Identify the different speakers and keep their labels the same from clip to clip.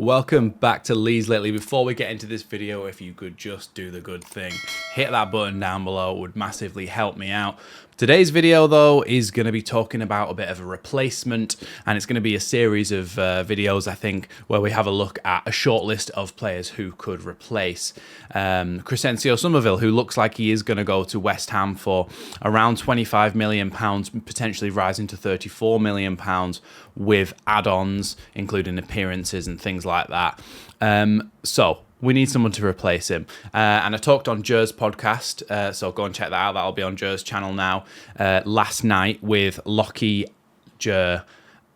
Speaker 1: Welcome back to Leeds Lately. Before we get into this video, if you could just do the good thing, hit that button down below, it would massively help me out. Today's video though is going to be talking about a bit of a replacement, and it's going to be a series of videos, I think, where we have a look at a short list of players who could replace Crescencio Somerville, who looks like he is going to go to West Ham for around £25 million, potentially rising to £34 million with add-ons, including appearances and things like that. So we need someone to replace him. And I talked on Jer's podcast, so go and check that out. That'll be on Jer's channel now. Last night with Lockie, Jer,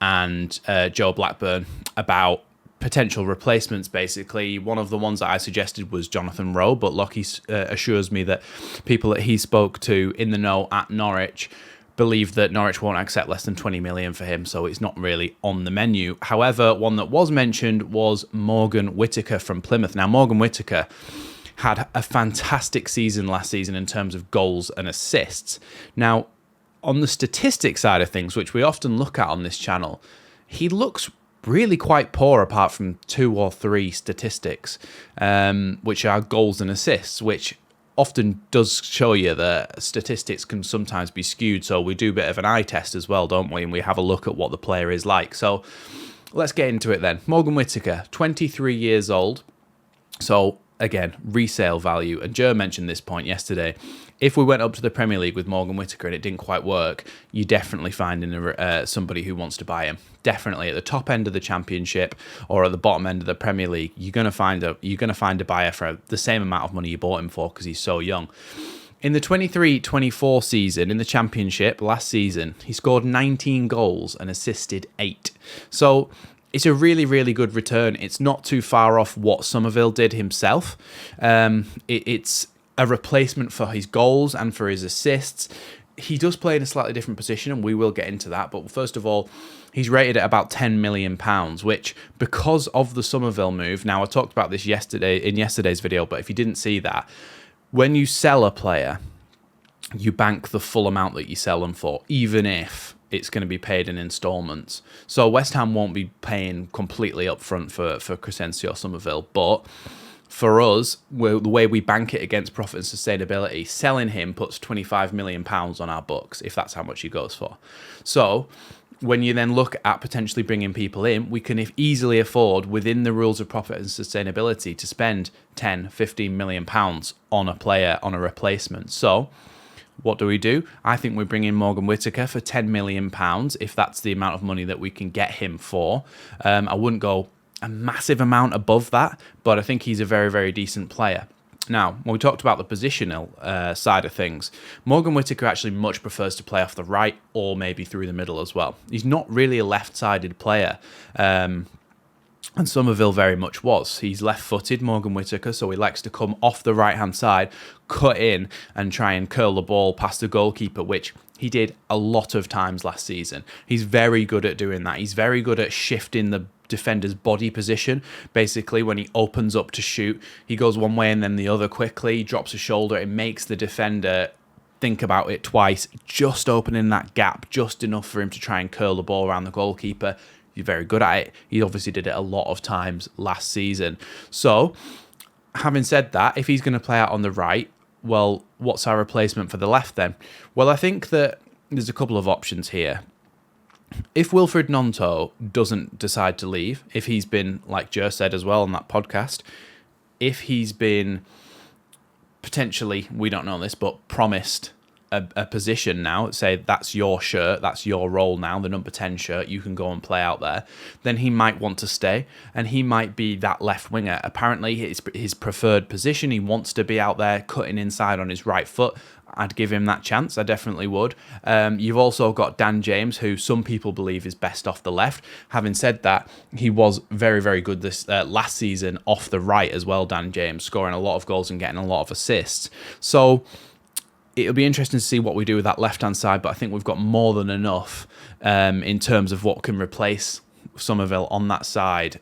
Speaker 1: and Joe Blackburn about potential replacements, basically. One of the ones that I suggested was Jonathan Rowe, but Lockie assures me that people that he spoke to in the know at Norwich believe that Norwich won't accept less than 20 million for him, so it's not really on the menu. However, one that was mentioned was Morgan Whittaker from Plymouth. Now, Morgan Whittaker had a fantastic season last season in terms of goals and assists. Now, on the statistics side of things, which we often look at on this channel, he looks really quite poor apart from 2 or 3 statistics, which are goals and assists, which often does show you that statistics can sometimes be skewed. So we do a bit of an eye test as well, don't we? And we have a look at what the player is like. So let's get into it then. Morgan Whittaker, 23 years old. So again, resale value. And Joe mentioned this point yesterday. If we went up to the Premier League with Morgan Whittaker and it didn't quite work, you definitely find somebody who wants to buy him. Definitely at the top end of the Championship or at the bottom end of the Premier League, you're going to find a buyer for the same amount of money you bought him for because he's so young. In the 23-24 season in the Championship last season, he scored 19 goals and assisted 8. So it's a really, really good return. It's not too far off what Somerville did himself. It's a replacement for his goals and for his assists. He does play in a slightly different position, and we will get into that. But first of all, he's rated at about £10 million, which, because of the Somerville move, now I talked about this in yesterday's video, but if you didn't see that, when you sell a player, you bank the full amount that you sell them for, even if it's going to be paid in installments. So West Ham won't be paying completely upfront for Crescencio Somerville, but for us, the way we bank it against profit and sustainability, selling him puts £25 million on our books, if that's how much he goes for. So when you then look at potentially bringing people in, we can easily afford, within the rules of profit and sustainability, to spend £10-15 million on a player, on a replacement. So what do? I think we bring in Morgan Whittaker for £10 million, if that's the amount of money that we can get him for. I wouldn't go a massive amount above that, but I think he's a very, very decent player. Now, when we talked about the positional side of things, Morgan Whittaker actually much prefers to play off the right or maybe through the middle as well. He's not really a left-sided player, and Somerville very much was. He's left-footed, Morgan Whittaker, so he likes to come off the right-hand side, cut in, and try and curl the ball past the goalkeeper, which he did a lot of times last season. He's very good at doing that. He's very good at shifting the defender's body position. Basically, when he opens up to shoot, he goes one way and then the other quickly, drops a shoulder. It makes the defender think about it twice, just opening that gap just enough for him to try and curl the ball around the goalkeeper. He's very good at it. He obviously did it a lot of times last season. So, having said that, if he's going to play out on the right, well, what's our replacement for the left then? Well, I think that there's a couple of options here. If Wilfred Gnonto doesn't decide to leave, if he's been, like Jer said as well on that podcast, if he's been potentially, we don't know this, but promised a position now, say that's your shirt, that's your role now, the number 10 shirt, you can go and play out there, then he might want to stay, and he might be that left winger. Apparently, his preferred position, he wants to be out there cutting inside on his right foot. I'd give him that chance. I definitely would. You've also got Dan James, who some people believe is best off the left. Having said that, he was very, very good this last season off the right as well, Dan James, scoring a lot of goals and getting a lot of assists. So it'll be interesting to see what we do with that left-hand side, but I think we've got more than enough in terms of what can replace Somerville on that side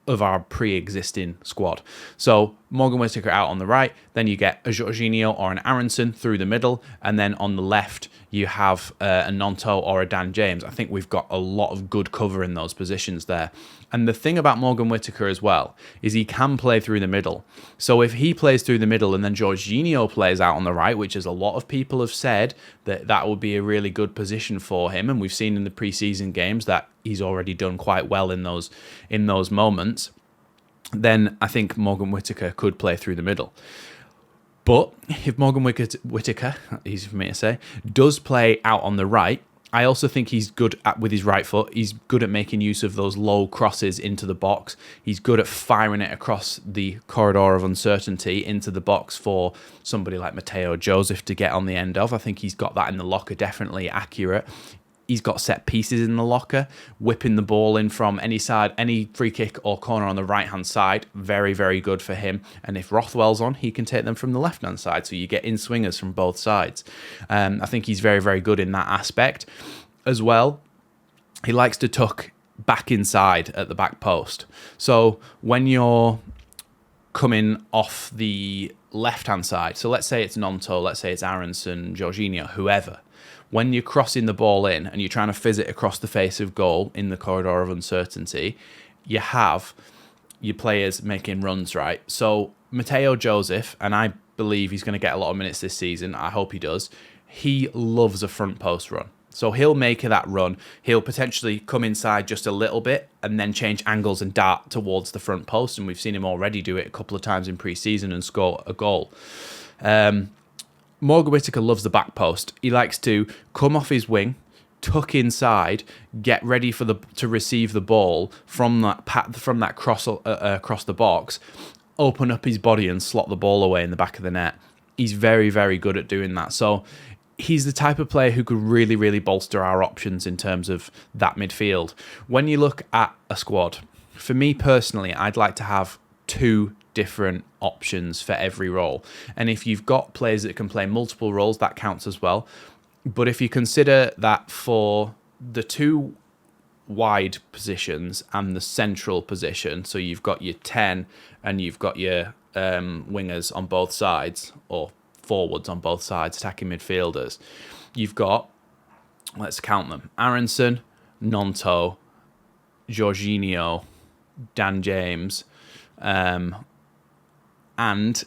Speaker 1: of our pre-existing squad. So Morgan Whittaker out on the right, then you get a Jorginho or an Aronson through the middle, and then on the left you have a Nonto or a Dan James, I think we've got a lot of good cover in those positions there. And the thing about Morgan Whittaker as well is he can play through the middle. So if he plays through the middle and then Jorginho plays out on the right, which is a lot of people have said that would be a really good position for him, and we've seen in the preseason games that he's already done quite well in those moments, then I think Morgan Whittaker could play through the middle. But if Morgan Whittaker, easy for me to say, does play out on the right, I also think he's good with his right foot. He's good at making use of those low crosses into the box. He's good at firing it across the corridor of uncertainty into the box for somebody like Mateo Joseph to get on the end of. I think he's got that in the locker, definitely accurate. He's got set pieces in the locker, whipping the ball in from any side, any free kick or corner on the right-hand side. Very, very good for him. And if Rothwell's on, he can take them from the left-hand side. So you get in-swingers from both sides. I think he's very, very good in that aspect. As well, he likes to tuck back inside at the back post. So when you're coming off the left-hand side, so let's say it's Nonto, let's say it's Aronson, Jorginho, whoever, when you're crossing the ball in and you're trying to fizz it across the face of goal in the corridor of uncertainty, you have your players making runs, right? So Mateo Joseph, and I believe he's going to get a lot of minutes this season, I hope he does, he loves a front post run. So he'll make that run, he'll potentially come inside just a little bit and then change angles and dart towards the front post, and we've seen him already do it a couple of times in pre-season and score a goal. Morgan Whittaker loves the back post. He likes to come off his wing, tuck inside, get ready to receive the ball from that cross across the box, open up his body and slot the ball away in the back of the net. He's very, very good at doing that. So he's the type of player who could really, really bolster our options in terms of that midfield. When you look at a squad, for me personally, I'd like to have two different options for every role. And if you've got players that can play multiple roles, that counts as well. But if you consider that for the two wide positions and the central position, so you've got your 10 and you've got your wingers on both sides, or forwards on both sides, attacking midfielders, you've got, let's count them, Aronson, Nonto, Jorginho, Dan James, and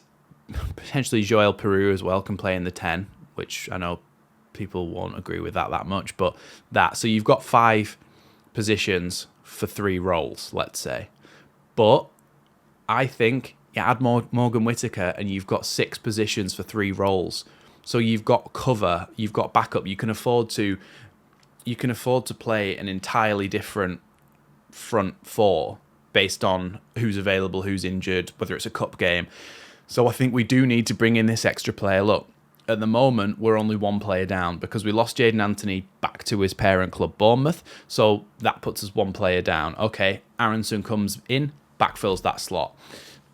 Speaker 1: potentially Joel Pereira as well can play in the 10, which I know people won't agree with that much, but that. So you've got 5 positions for 3 roles, let's say. But I think you add Morgan Whittaker and you've got 6 positions for 3 roles. So you've got cover, you've got backup. You can afford to play an entirely different front 4 based on who's available, who's injured, whether it's a cup game. So I think we do need to bring in this extra player. Look, at the moment, we're only 1 player down because we lost Jayden Anthony back to his parent club, Bournemouth. So that puts us 1 player down. Okay, Aronson comes in, backfills that slot.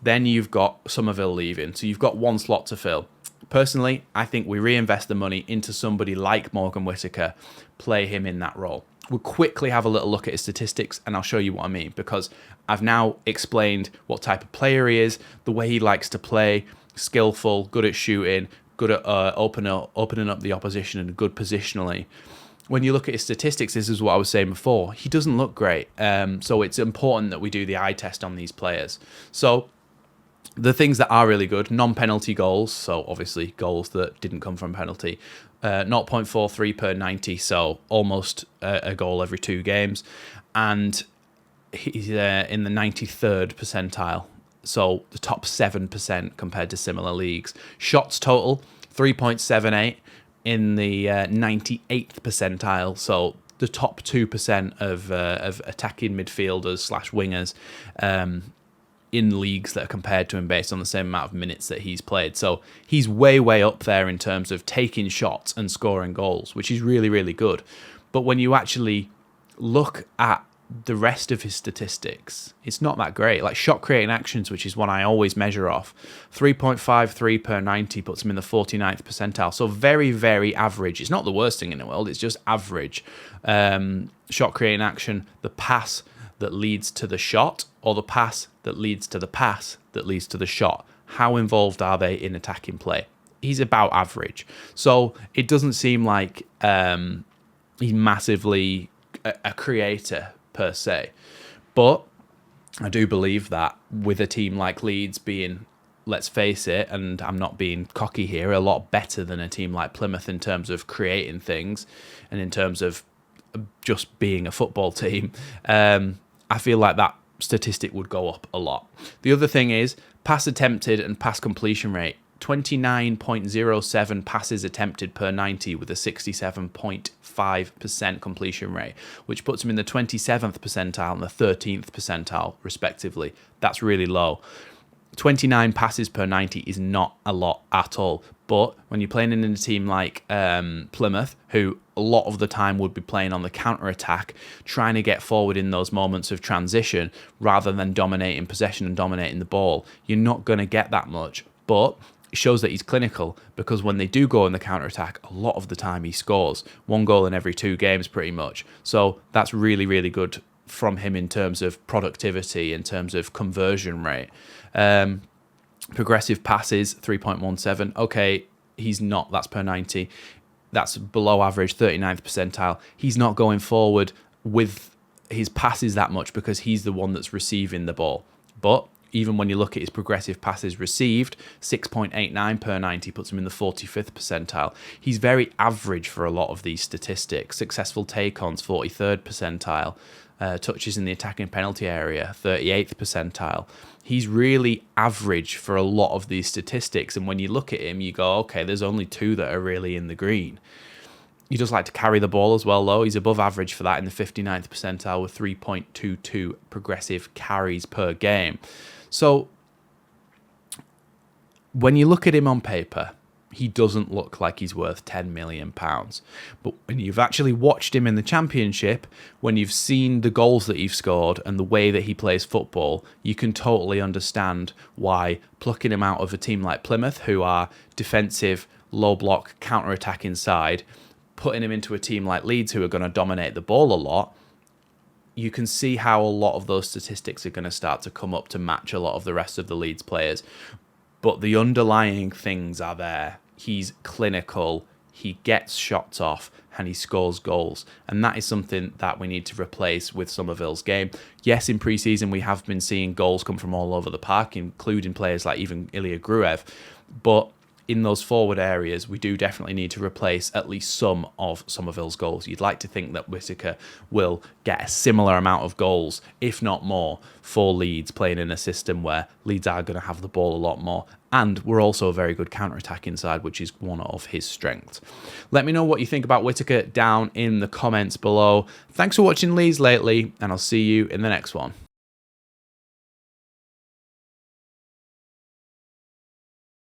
Speaker 1: Then you've got SUMMERVILLE leaving. So you've got 1 slot to fill. Personally, I think we reinvest the money into somebody like Morgan Whittaker, play him in that role. We'll quickly have a little look at his statistics and I'll show you what I mean, because I've now explained what type of player he is, the way he likes to play, skillful, good at shooting, good at opening up the opposition and good positionally. When you look at his statistics, this is what I was saying before, he doesn't look great. So it's important that we do the eye test on these players. So the things that are really good, non-penalty goals, so obviously goals that didn't come from penalty, 0.43 per 90, so almost a goal every 2 games. And he's in the 93rd percentile, so the top 7% compared to similar leagues. Shots total, 3.78 in the 98th percentile, so the top 2% of attacking midfielders / wingers in leagues that are compared to him based on the same amount of minutes that he's played. So he's way, way up there in terms of taking shots and scoring goals, which is really, really good. But when you actually look at the rest of his statistics, it's not that great. Like shot creating actions, which is one I always measure off, 3.53 per 90 puts him in the 49th percentile. So very, very average. It's not the worst thing in the world. It's just average. Shot creating action, the pass that leads to the shot, or the pass that leads to the pass that leads to the shot. How involved are they in attacking play? he's about average. So it doesn't seem like he's massively a creator per se. But I do believe that with a team like Leeds being, let's face it, and I'm not being cocky here, a lot better than a team like Plymouth in terms of creating things and in terms of just being a football team, I feel like that statistic would go up a lot. The other thing is pass attempted and pass completion rate. 29.07 passes attempted per 90 with a 67.5% completion rate, which puts him in the 27th percentile and the 13th percentile, respectively. That's really low. 29 passes per 90 is not a lot at all. But when you're playing in a team like Plymouth, who a lot of the time would be playing on the counter-attack, trying to get forward in those moments of transition rather than dominating possession and dominating the ball, you're not going to get that much. But it shows that he's clinical, because when they do go in the counter-attack, a lot of the time he scores. 1 goal in every 2 games pretty much. So that's really, really good from him in terms of productivity, in terms of conversion rate. Progressive passes, 3.17. Okay, he's not. That's per 90. That's below average, 39th percentile. He's not going forward with his passes that much because he's the one that's receiving the ball. But even when you look at his progressive passes received, 6.89 per 90 puts him in the 45th percentile. He's very average for a lot of these statistics. Successful take-ons, 43rd percentile. Touches in the attacking penalty area, 38th percentile. He's really average for a lot of these statistics. And when you look at him, you go, okay, there's only 2 that are really in the green. He does like to carry the ball as well, though. He's above average for that in the 59th percentile with 3.22 progressive carries per game. So when you look at him on paper, he doesn't look like he's worth £10 million. But when you've actually watched him in the Championship, when you've seen the goals that he's scored and the way that he plays football, you can totally understand why plucking him out of a team like Plymouth, who are defensive, low block, counter-attack inside, putting him into a team like Leeds, who are going to dominate the ball a lot, you can see how a lot of those statistics are going to start to come up to match a lot of the rest of the Leeds players. But the underlying things are there. He's clinical, he gets shots off, and he scores goals. And that is something that we need to replace with Somerville's game. Yes, in pre-season we have been seeing goals come from all over the park, including players like even Ilya Gruev. But in those forward areas, we do definitely need to replace at least some of Somerville's goals. You'd like to think that Whittaker will get a similar amount of goals, if not more, for Leeds, playing in a system where Leeds are going to have the ball a lot more. And we're also a very good counter-attack inside, which is one of his strengths. Let me know what you think about Whittaker down in the comments below. Thanks for watching Leeds Lately, and I'll see you in the next one.